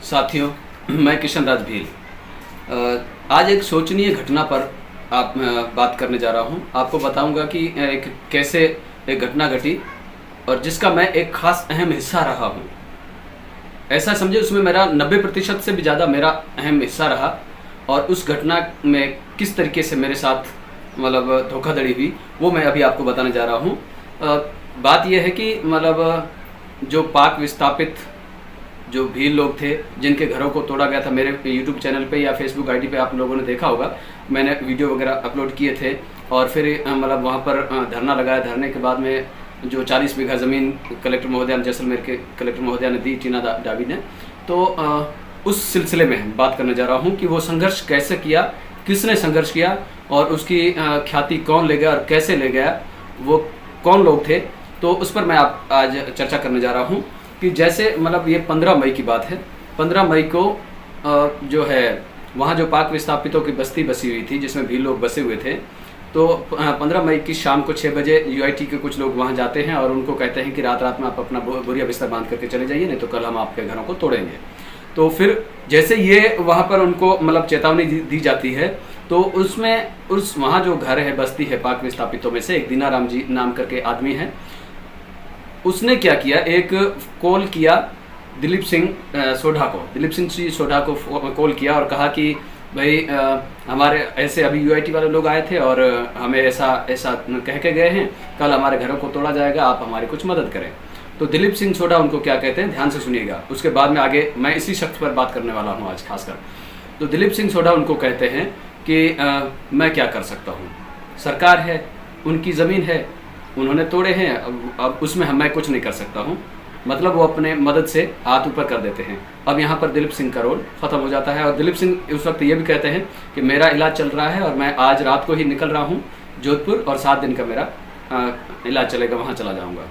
साथियों, मैं किशन राज भील आज एक शोचनीय घटना पर बात करने जा रहा हूं। आपको बताऊंगा कि एक कैसे एक घटना घटी और जिसका मैं एक खास अहम हिस्सा रहा हूं। ऐसा समझे उसमें मेरा 90% से भी ज़्यादा मेरा अहम हिस्सा रहा और उस घटना में किस तरीके से मेरे साथ मतलब धोखाधड़ी हुई वो मैं अभी आपको बताने जा रहा हूँ। बात यह है कि मतलब जो पाक विस्थापित जो भील लोग थे जिनके घरों को तोड़ा गया था, मेरे YouTube चैनल पे या Facebook आईडी पे आप लोगों ने देखा होगा, मैंने वीडियो वगैरह अपलोड किए थे। और फिर मतलब वहाँ पर धरना लगाया। धरने के बाद में जो 40 बीघा ज़मीन कलेक्टर महोदया जैसलमेर के कलेक्टर महोदया ने दी, टीना डाबी ने, तो उस सिलसिले में बात करने जा रहा हूँ कि वो संघर्ष कैसे किया, किसने संघर्ष किया और उसकी ख्याति कौन ले गया और कैसे ले गया, वो कौन लोग थे। तो उस पर मैं आज चर्चा करने जा रहा हूँ कि जैसे मतलब ये 15 मई की बात है। 15 मई को जो है वहाँ जो पाक विस्थापितों की बस्ती बसी हुई थी जिसमें भी लोग बसे हुए थे, तो 15 मई की शाम को 6 बजे UIT के कुछ लोग वहाँ जाते हैं और उनको कहते हैं कि रात रात में आप अपना बोरिया बिस्तर बांध करके चले जाइए, नहीं तो कल हम आपके घरों को तोड़ेंगे। तो फिर जैसे ये वहाँ पर उनको मतलब चेतावनी दी जाती है, तो उसमें उस वहाँ जो घर है, बस्ती है पाक विस्थापितों में से, एक दीनाराम जी नाम करके आदमी है, उसने क्या किया, एक कॉल किया दिलीप सिंह सोढ़ा को। दिलीप सिंह जी सोढ़ा को कॉल किया और कहा कि भाई हमारे ऐसे अभी UIT वाले लोग आए थे और हमें ऐसा कह के गए हैं, कल हमारे घरों को तोड़ा जाएगा, आप हमारी कुछ मदद करें। तो दिलीप सिंह सोढ़ा उनको क्या कहते हैं, ध्यान से सुनिएगा, उसके बाद में आगे मैं इसी शख्स पर बात करने वाला हूँ आज खासकर। तो दिलीप सिंह सोढ़ा उनको कहते हैं कि मैं क्या कर सकता हूँ, सरकार है, उनकी ज़मीन है, उन्होंने तोड़े हैं, अब उसमें मैं कुछ नहीं कर सकता हूँ। मतलब वो अपने मदद से हाथ ऊपर कर देते हैं। अब यहाँ पर दिलीप सिंह का रोल ख़त्म हो जाता है और दिलीप सिंह उस वक्त ये भी कहते हैं कि मेरा इलाज चल रहा है और मैं आज रात को ही निकल रहा हूँ जोधपुर और 7 दिन का मेरा इलाज चलेगा, वहाँ चला जाऊँगा।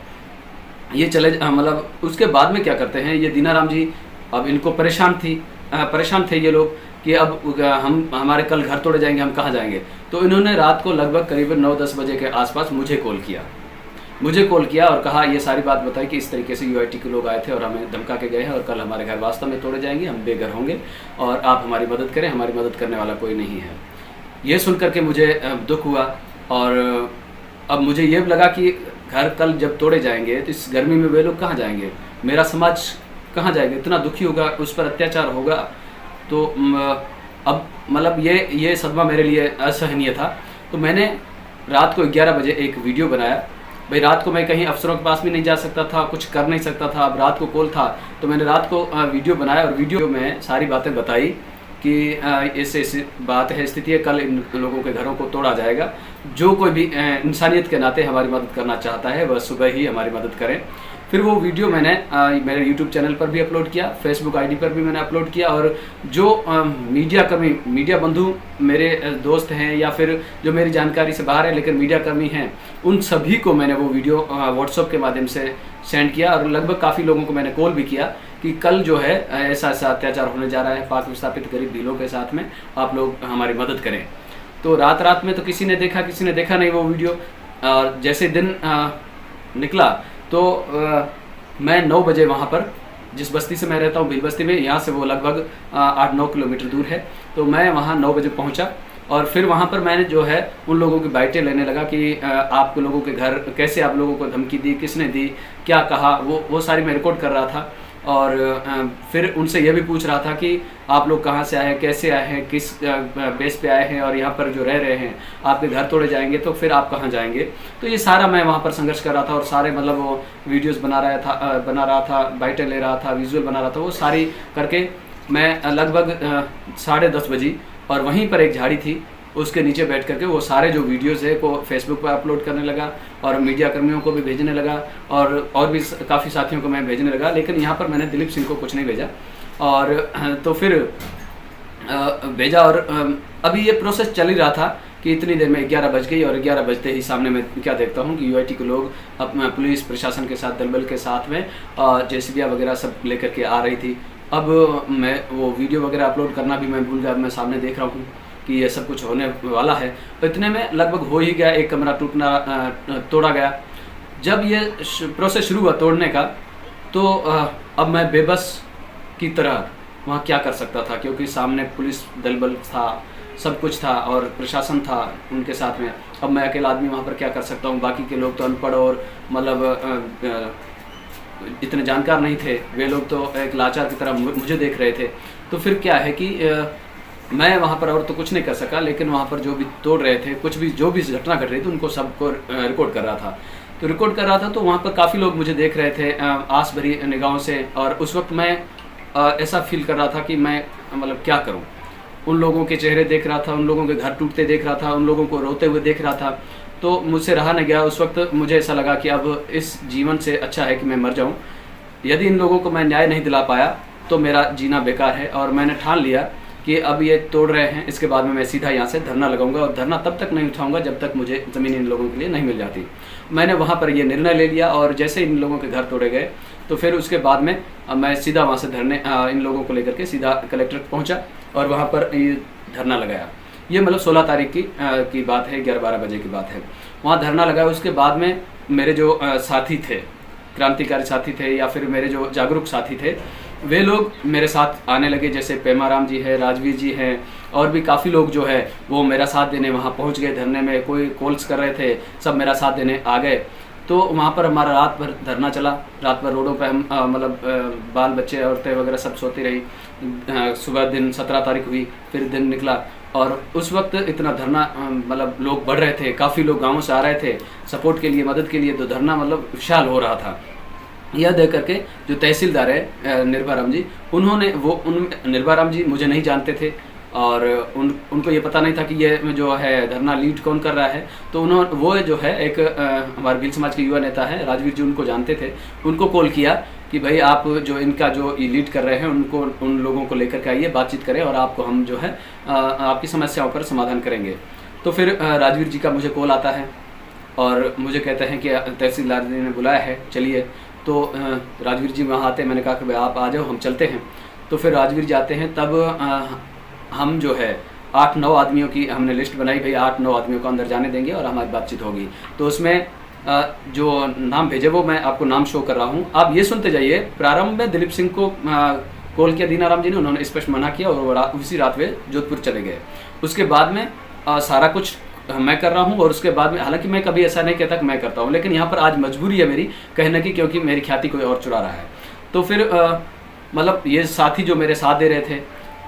ये चले मतलब उसके बाद में क्या करते हैं ये दीनाराम जी, अब इनको परेशान थे ये लोग कि अब हमारे कल घर तोड़े जाएंगे, हम कहाँ जाएंगे। तो इन्होंने रात को लगभग करीबन 9-10 बजे के आसपास मुझे कॉल किया और कहा, ये सारी बात बताई कि इस तरीके से UIT के लोग आए थे और हमें धमका के गए हैं और कल हमारे घर वास्तव में तोड़े जाएंगे, हम बेघर होंगे और आप हमारी मदद करें, हमारी मदद करने वाला कोई नहीं है। ये सुन करके मुझे दुख हुआ और अब मुझे ये लगा कि घर कल जब तोड़े जाएंगे तो इस गर्मी में वे लोग कहाँ जाएंगे, मेरा समाज कहाँ जाएगा, इतना दुखी होगा, उस पर अत्याचार होगा। तो अब मतलब ये सदमा मेरे लिए असहनीय था। तो मैंने रात को 11 बजे एक वीडियो बनाया। भाई रात को मैं कहीं अफसरों के पास भी नहीं जा सकता था, कुछ कर नहीं सकता था, अब रात को कॉल था, तो मैंने रात को वीडियो बनाया और वीडियो में सारी बातें बताई कि ऐसे बात है, स्थिति है, कल इन लोगों के घरों को तोड़ा जाएगा। जो कोई भी इंसानियत के नाते हमारी मदद करना चाहता है वह सुबह ही हमारी मदद करें। फिर वो वीडियो मैंने मेरे YouTube चैनल पर भी अपलोड किया, Facebook आईडी पर भी मैंने अपलोड किया और जो मीडिया बंधु मेरे दोस्त हैं या फिर जो मेरी जानकारी से बाहर है लेकिन मीडिया कर्मी हैं, उन सभी को मैंने वो वीडियो WhatsApp के माध्यम से सेंड किया और लगभग काफ़ी लोगों को मैंने कॉल भी किया कि कल जो है ऐसा अत्याचार होने जा रहा है पाक विस्थापित गरीब भीलों के साथ में, आप लोग हमारी मदद करें। तो रात में तो किसी ने देखा नहीं वो वीडियो। और जैसे दिन निकला तो मैं 9 बजे वहाँ पर, जिस बस्ती से मैं रहता हूँ भील बस्ती में, यहाँ से वो लगभग 8-9 किलोमीटर दूर है, तो मैं वहाँ 9 बजे पहुँचा और फिर वहाँ पर मैंने जो है उन लोगों की बाइटें लेने लगा कि आप लोगों के घर कैसे आप लोगों को धमकी दी, किसने दी, क्या कहा, वो सारी मैं रिकॉर्ड कर रहा था। और फिर उनसे यह भी पूछ रहा था कि आप लोग कहाँ से आए हैं, कैसे आए हैं, किस बेस पे आए हैं और यहाँ पर जो रह रहे हैं आपके घर तोड़े जाएंगे तो फिर आप कहाँ जाएंगे। तो ये सारा मैं वहाँ पर संघर्ष कर रहा था और सारे मतलब वो वीडियोस बना रहा था, बाइटें ले रहा था, विजुअल बना रहा था, वो सारी करके मैं लगभग 10:30 बजे, और वहीं पर एक झाड़ी थी उसके नीचे बैठ करके वो सारे जो वीडियोस है को फेसबुक पर अपलोड करने लगा और मीडिया कर्मियों को भी भेजने लगा और भी काफ़ी साथियों को मैं भेजने लगा। लेकिन यहाँ पर मैंने दिलीप सिंह को कुछ नहीं भेजा और तो फिर भेजा और अभी ये प्रोसेस चल ही रहा था कि इतनी देर में 11 बज गई और 11 बजते ही सामने मैं क्या देखता हूँ कि UIT के लोग अपना पुलिस प्रशासन के साथ, दलबल के साथ में JCB वगैरह सब लेकर के आ रही थी। अब मैं वो वीडियो वगैरह अपलोड करना भी मैं भूल गया। मैं सामने देख रहा हूँ कि ये सब कुछ होने वाला है, तो इतने में लगभग हो ही गया, एक कमरा तोड़ा गया। जब ये प्रोसेस शुरू हुआ तोड़ने का, तो अब मैं बेबस की तरह वहाँ क्या कर सकता था, क्योंकि सामने पुलिस दल बल था, सब कुछ था और प्रशासन था उनके साथ में। अब मैं अकेला आदमी वहाँ पर क्या कर सकता हूँ? बाकी के लोग तो अनपढ़ और मतलब इतने जानकार नहीं थे, वे लोग तो एक लाचार की तरह मुझे देख रहे थे। तो फिर क्या है कि मैं वहाँ पर और तो कुछ नहीं कर सका, लेकिन वहाँ पर जो भी तोड़ रहे थे, कुछ भी जो भी घटना घट रही थी उनको सबको रिकॉर्ड कर रहा था। तो रिकॉर्ड कर रहा था तो वहाँ पर काफ़ी लोग मुझे देख रहे थे आस भरी निगाहों से, और उस वक्त मैं ऐसा फील कर रहा था कि मैं मतलब क्या करूँ। उन लोगों के चेहरे देख रहा था, उन लोगों के घर टूटते देख रहा था, उन लोगों को रोते हुए देख रहा था। तो मुझसे रहा नहीं गया। उस वक्त मुझे ऐसा लगा कि अब इस जीवन से अच्छा है कि मैं मर जाऊँ। यदि इन लोगों को मैं न्याय नहीं दिला पाया तो मेरा जीना बेकार है। और मैंने ठान लिया कि अब ये तोड़ रहे हैं, इसके बाद में मैं सीधा यहाँ से धरना लगाऊंगा, और धरना तब तक नहीं उठाऊंगा जब तक मुझे ज़मीन इन लोगों के लिए नहीं मिल जाती। मैंने वहाँ पर ये निर्णय ले लिया, और जैसे इन लोगों के घर तोड़े गए तो फिर उसके बाद में मैं सीधा वहाँ से धरने इन लोगों को लेकर के सीधा कलेक्ट्रेट पहुँचा और वहाँ पर ये धरना लगाया। ये मतलब 16 तारीख की बात है, 11-12 बजे की बात है। वहाँ धरना लगाया। उसके बाद में मेरे जो साथी थे, क्रांतिकारी साथी थे या फिर मेरे जो जागरूक साथी थे, वे लोग मेरे साथ आने लगे। जैसे पेमाराम जी है, राजवीर जी हैं, और भी काफ़ी लोग जो है वो मेरा साथ देने वहाँ पहुँच गए धरने में। कोई कॉल्स कर रहे थे, सब मेरा साथ देने आ गए। तो वहाँ पर हमारा रात भर धरना चला। रात भर रोडों पे हम मतलब बाल बच्चे औरतें वगैरह सब सोती रही। सुबह दिन 17 तारीख हुई, फिर दिन निकला, और उस वक्त इतना धरना मतलब लोग बढ़ रहे थे, काफ़ी लोग गाँवों से आ रहे थे सपोर्ट के लिए, मदद के लिए। तो धरना मतलब विशाल हो रहा था। यह देख करके जो तहसीलदार है निर्भयराम जी, उन्होंने निर्भयराम जी मुझे नहीं जानते थे, और उनको ये पता नहीं था कि ये जो है धरना लीड कौन कर रहा है। तो वो जो है एक हमारे भील समाज के युवा नेता है राजवीर जी, उनको जानते थे। उनको कॉल किया कि भाई आप जो इनका जो लीड कर रहे हैं उनको, उन लोगों को लेकर के आइए, बातचीत करें, और आपको हम जो है आपकी समस्याओं पर समाधान करेंगे। तो फिर राजवीर जी का मुझे कॉल आता है और मुझे कहते हैं कि तहसीलदार जी ने बुलाया है, चलिए। तो राजवीर जी वहाँ आते हैं। मैंने कहा कि भाई आप आ जाओ, हम चलते हैं। तो फिर राजवीर जी आते हैं। तब हम जो है 8-9 आदमियों की हमने लिस्ट बनाई, भाई 8-9 आदमियों को अंदर जाने देंगे और हमारी बातचीत होगी। तो उसमें जो नाम भेजे वो मैं आपको नाम शो कर रहा हूँ, आप ये सुनते जाइए। प्रारंभ में दिलीप सिंह को कॉल किया दीनाराम जी ने, उन्होंने स्पष्ट मना किया और उसी रात वे जोधपुर चले गए। उसके बाद में सारा कुछ मैं कर रहा हूँ, और उसके बाद में हालांकि मैं कभी ऐसा नहीं कहता कि मैं करता हूँ, लेकिन यहाँ पर आज मजबूरी है मेरी कहने की, क्योंकि मेरी ख्याति कोई और चुरा रहा है। तो फिर मतलब ये साथी जो मेरे साथ दे रहे थे,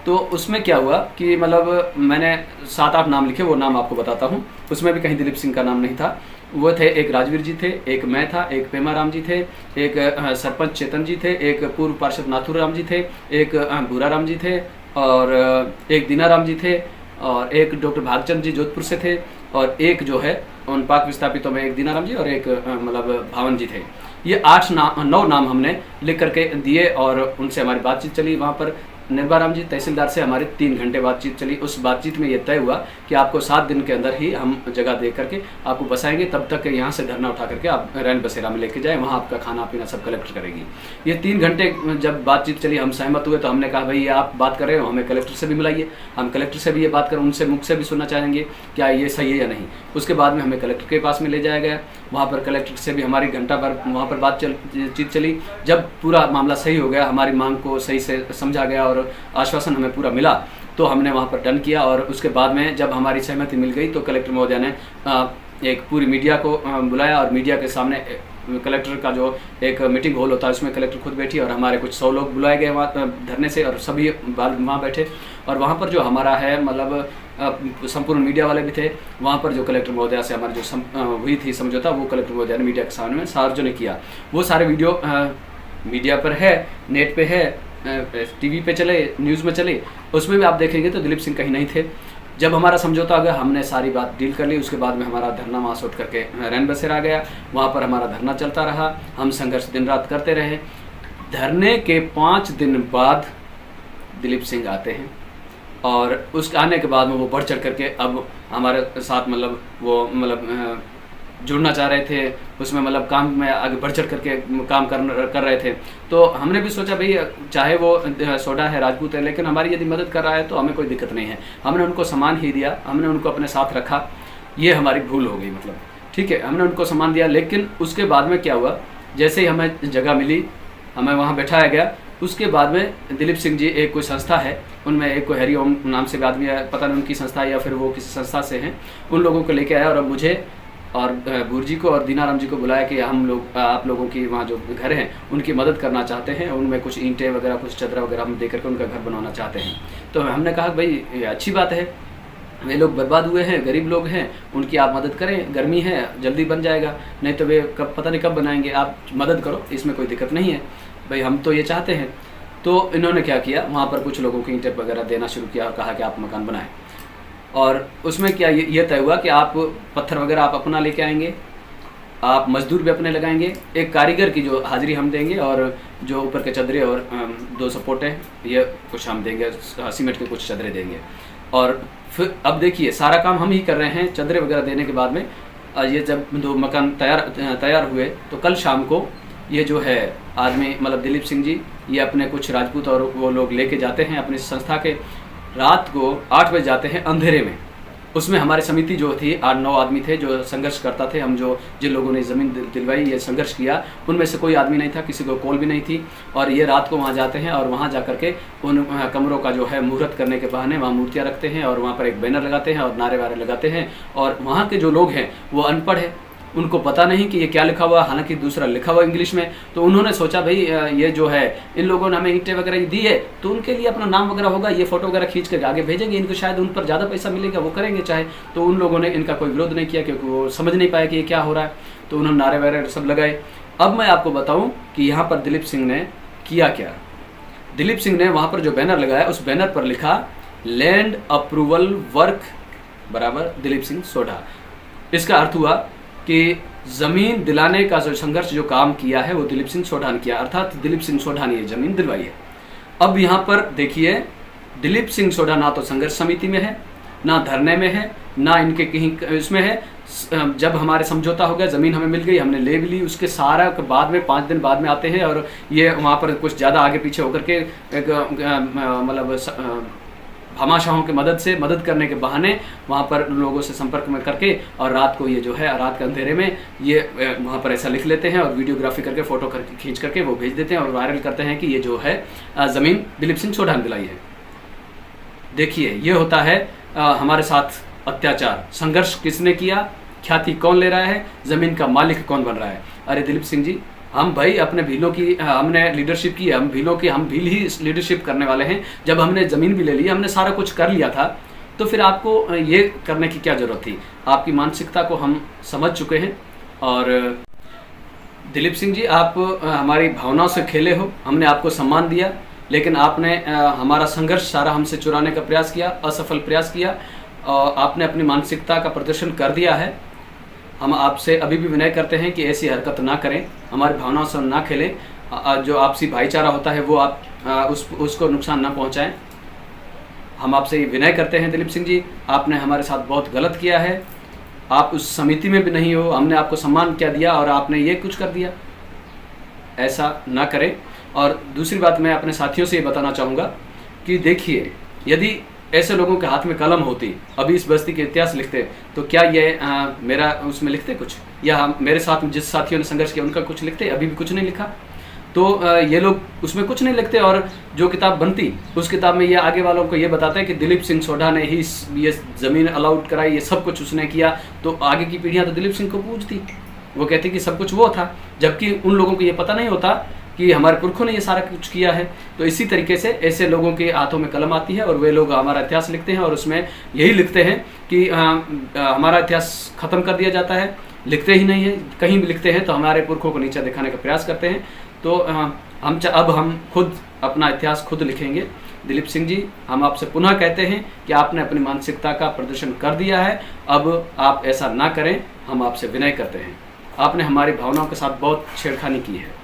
तो उसमें क्या हुआ कि मतलब मैंने 7-8 नाम लिखे, वो नाम आपको बताता हूँ। उसमें भी कहीं दिलीप सिंह का नाम नहीं था। वो थे, एक राजवीर जी थे, एक मैं था, एक पेमाराम जी थे, एक सरपंच चेतन जी थे, एक पूर्व पार्षद नाथुराम जी थे, एक भूराराम जी थे, और एक दीनाराम जी थे, और एक डॉक्टर भागचंद जी जोधपुर से थे, और एक जो है उन पाक विस्थापितों में एक दीनाराम जी और एक मतलब भावन जी थे। ये 9 नाम हमने लिख करके दिए, और उनसे हमारी बातचीत चली। वहाँ पर निर्भयराम जी तहसीलदार से हमारी 3 घंटे बातचीत चली। उस बातचीत में ये तय हुआ कि आपको 7 दिन के अंदर ही हम जगह दे करके आपको बसाएंगे, तब तक यहाँ से धरना उठा करके आप रैन बसेरा में लेके जाए, वहाँ आपका खाना पीना सब कलेक्टर करेगी। ये 3 घंटे जब बातचीत चली, हम सहमत हुए। तो हमने कहा भाई ये आप बात कर रहे हो, हमें कलेक्टर से भी मिलाइए, हम कलेक्टर से भी ये बात करें, उनसे मुख से भी सुनना चाहेंगे क्या ये सही है या नहीं। उसके बाद में हमें कलेक्टर के पास में ले जाया गया। वहाँ पर कलेक्टर से भी हमारी घंटा भर वहाँ पर बातचीत चली। जब पूरा मामला सही हो गया, हमारी मांग को सही से समझा गया और आश्वासन हमें पूरा मिला, तो हमने वहाँ पर डन किया। और उसके बाद में जब हमारी सहमति मिल गई तो कलेक्टर महोदय ने एक पूरी मीडिया को बुलाया, और मीडिया के सामने कलेक्टर का जो एक मीटिंग हॉल होता है उसमें कलेक्टर खुद बैठी, और हमारे कुछ 100 लोग बुलाए गए वहाँ धरने से, और सभी वहाँ बैठे। और वहाँ पर जो हमारा है मतलब संपूर्ण मीडिया वाले भी थे। वहाँ पर जो कलेक्टर महोदया से हमारी जो हुई थी समझौता, वो कलेक्टर महोदया ने मीडिया के सामने सार्वजनिक किया। वो सारे वीडियो मीडिया पर है, नेट पे है, टीवी पे चले, न्यूज़ में चले, उसमें भी आप देखेंगे तो दिलीप सिंह कहीं नहीं थे। जब हमारा समझौता हो गया, हमने सारी बात डील कर ली। उसके बाद में हमारा धरना वहाँ से उठ करके रैन बसेरा गया। वहाँ पर हमारा धरना चलता रहा, हम संघर्ष दिन रात करते रहे। धरने के 5 दिन बाद दिलीप सिंह आते हैं, और उस आने के बाद में वो बढ़ चढ़ करके अब हमारे साथ मतलब वो मतलब जुड़ना चाह रहे थे, उसमें मतलब काम में आगे बढ़ चढ़ करके काम कर रहे थे। तो हमने भी सोचा भाई चाहे वो सोडा है, राजपूत है, लेकिन हमारी यदि मदद कर रहा है तो हमें कोई दिक्कत नहीं है। हमने उनको सम्मान ही दिया, हमने उनको अपने साथ रखा। ये हमारी भूल हो गई, मतलब ठीक है, हमने उनको सम्मान दिया। लेकिन उसके बाद में क्या हुआ, जैसे ही हमें जगह मिली, हमें वहाँ बैठाया गया, उसके बाद में दिलीप सिंह जी, एक कोई संस्था है, उनमें एक कोई हरिओम नाम से भी आदमी है, पता नहीं उनकी संस्था या फिर वो किसी संस्था से हैं, उन लोगों को लेके आया और अब मुझे और गुरु जी को और दीनाराम जी को बुलाया कि हम लोग आप लोगों की वहाँ जो घर हैं उनकी मदद करना चाहते हैं, उनमें कुछ ईंटें वगैरह कुछ चदरा वगैरह हम दे करके उनका घर बनवाना चाहते हैं। तो हमने कहा भाई ये अच्छी बात है, वे लोग बर्बाद हुए हैं, गरीब लोग हैं, उनकी आप मदद करें, गर्मी है जल्दी बन जाएगा, नहीं तो वे कब पता नहीं कब बनाएंगे, आप मदद करो, इसमें कोई दिक्कत नहीं है भाई, हम तो ये चाहते हैं। तो इन्होंने क्या किया, वहाँ पर कुछ लोगों की ईंटें वगैरह देना शुरू किया और कहा कि आप मकान बनाएं। और उसमें क्या ये तय हुआ कि आप पत्थर वगैरह आप अपना लेके आएंगे, आप मजदूर भी अपने लगाएंगे, एक कारीगर की जो हाजिरी हम देंगे, और जो ऊपर के चदरे और 2 सपोर्ट हैं ये कुछ हम देंगे, सीमेंट के कुछ चदरे देंगे। और फिर अब देखिए सारा काम हम ही कर रहे हैं। चदरे वगैरह देने के बाद में ये जब 2 मकान तैयार हुए तो कल शाम को ये जो है आदमी मतलब दिलीप सिंह जी, ये अपने कुछ राजपूत और वो लोग लेके जाते हैं अपनी संस्था के, रात को 8 बजे जाते हैं अंधेरे में। उसमें हमारी समिति जो थी 8-9 आदमी थे जो संघर्ष करता थे, हम जिन लोगों ने ज़मीन दिलवाई, ये संघर्ष किया, उनमें से कोई आदमी नहीं था, किसी को कॉल भी नहीं थी। और ये रात को वहाँ जाते हैं और वहाँ जा करके उन कमरों का जो है मुहूर्त करने के बहाने वहाँ मूर्तियाँ रखते हैं और वहाँ पर एक बैनर लगाते हैं और नारे वारे लगाते हैं। और वहाँ के जो लोग हैं वो अनपढ़ है, उनको पता नहीं कि ये क्या लिखा हुआ, हालांकि दूसरा लिखा हुआ इंग्लिश में। तो उन्होंने सोचा भाई ये जो है इन लोगों ने हमें ईंटें वगैरह दी है तो उनके लिए अपना नाम वगैरह होगा, ये फोटो वगैरह खींच कर आगे भेजेंगे, इनको शायद उन पर ज़्यादा पैसा मिलेगा, वो करेंगे चाहे। तो उन लोगों ने इनका कोई विरोध नहीं किया क्योंकि वो समझ नहीं पाया कि ये क्या हो रहा है। तो उन्होंने नारे वगैरह सब लगाए। अब मैं आपको बताऊँ कि यहाँ पर दिलीप सिंह ने किया क्या। दिलीप सिंह ने वहाँ पर जो बैनर लगाया उस बैनर पर लिखा लैंड अप्रूवल वर्क बराबर दिलीप सिंह सोढ़ा। इसका अर्थ हुआ कि जमीन दिलाने का जो संघर्ष जो काम किया है वो दिलीप सिंह सोढ़ा ने किया, अर्थात दिलीप सिंह सोढ़ा ने ये जमीन दिलवाई है। अब यहाँ पर देखिए दिलीप सिंह सोढ़ा ना तो संघर्ष समिति में है, ना धरने में है, ना इनके कहीं इसमें है। जब हमारे समझौता हो गया, जमीन हमें मिल गई, हमने ले भी ली, उसके सारा बाद में 5 दिन बाद में आते हैं और ये वहाँ पर कुछ ज़्यादा आगे पीछे होकर के मतलब भामाशाहों की मदद करने के बहाने वहाँ पर लोगों से संपर्क में करके और रात को ये जो है रात के अंधेरे में ये वहाँ पर ऐसा लिख लेते हैं और वीडियोग्राफी करके फ़ोटो करके खींच करके वो भेज देते हैं और वायरल करते हैं कि ये जो है ज़मीन दिलीप सिंह सोढ़ा ने दिलाई है। देखिए ये होता है हमारे साथ अत्याचार। संघर्ष किसने किया, ख्याति कौन ले रहा है, ज़मीन का मालिक कौन बन रहा है। अरे दिलीप सिंह जी, हम भाई अपने भीलों की हमने लीडरशिप की है, हम भील ही लीडरशिप करने वाले हैं। जब हमने ज़मीन भी ले ली, हमने सारा कुछ कर लिया था, तो फिर आपको ये करने की क्या ज़रूरत थी। आपकी मानसिकता को हम समझ चुके हैं। और दिलीप सिंह जी, आप हमारी भावनाओं से खेले हो, हमने आपको सम्मान दिया, लेकिन आपने हमारा संघर्ष सारा हमसे चुराने का प्रयास किया, असफल प्रयास किया, और आपने अपनी मानसिकता का प्रदर्शन कर दिया है। हम आपसे अभी भी विनय करते हैं कि ऐसी हरकत ना करें, हमारी भावनाओं से ना खेलें, जो आपसी भाईचारा होता है वो आप उसको नुकसान ना पहुंचाएं। हम आपसे विनय करते हैं दिलीप सिंह जी, आपने हमारे साथ बहुत गलत किया है। आप उस समिति में भी नहीं हो, हमने आपको सम्मान क्या दिया और आपने ये कुछ कर दिया। ऐसा ना करें। और दूसरी बात मैं अपने साथियों से ये बताना चाहूँगा कि देखिए, यदि ऐसे लोगों के हाथ में कलम होती, अभी इस बस्ती के इतिहास लिखते, तो क्या ये मेरा उसमें लिखते कुछ, या मेरे साथ जिस साथियों ने संघर्ष किया उनका कुछ लिखते? अभी भी कुछ नहीं लिखा। तो ये लोग उसमें कुछ नहीं लिखते, और जो किताब बनती उस किताब में ये आगे वालों को ये बताते हैं कि दिलीप सिंह सोढ़ा ने ही ये ज़मीन अलाउड कराई, ये सब कुछ उसने किया। तो आगे की पीढ़ियाँ तो दिलीप सिंह को पूछती, वो कहती कि सब कुछ वो था, जबकि उन लोगों को ये पता नहीं होता कि हमारे पुरखों ने ये सारा कुछ किया है। तो इसी तरीके से ऐसे लोगों के हाथों में कलम आती है और वे लोग हमारा इतिहास लिखते हैं और उसमें यही लिखते हैं कि हमारा इतिहास ख़त्म कर दिया जाता है। लिखते ही नहीं है, कहीं भी लिखते हैं तो हमारे पुरखों को नीचा दिखाने का प्रयास करते हैं। तो अब हम खुद अपना इतिहास खुद लिखेंगे। दिलीप सिंह जी, हम आपसे पुनः कहते हैं कि आपने अपनी मानसिकता का प्रदर्शन कर दिया है, अब आप ऐसा ना करें, हम आपसे विनय करते हैं। आपने हमारी भावनाओं के साथ बहुत छेड़खानी की है।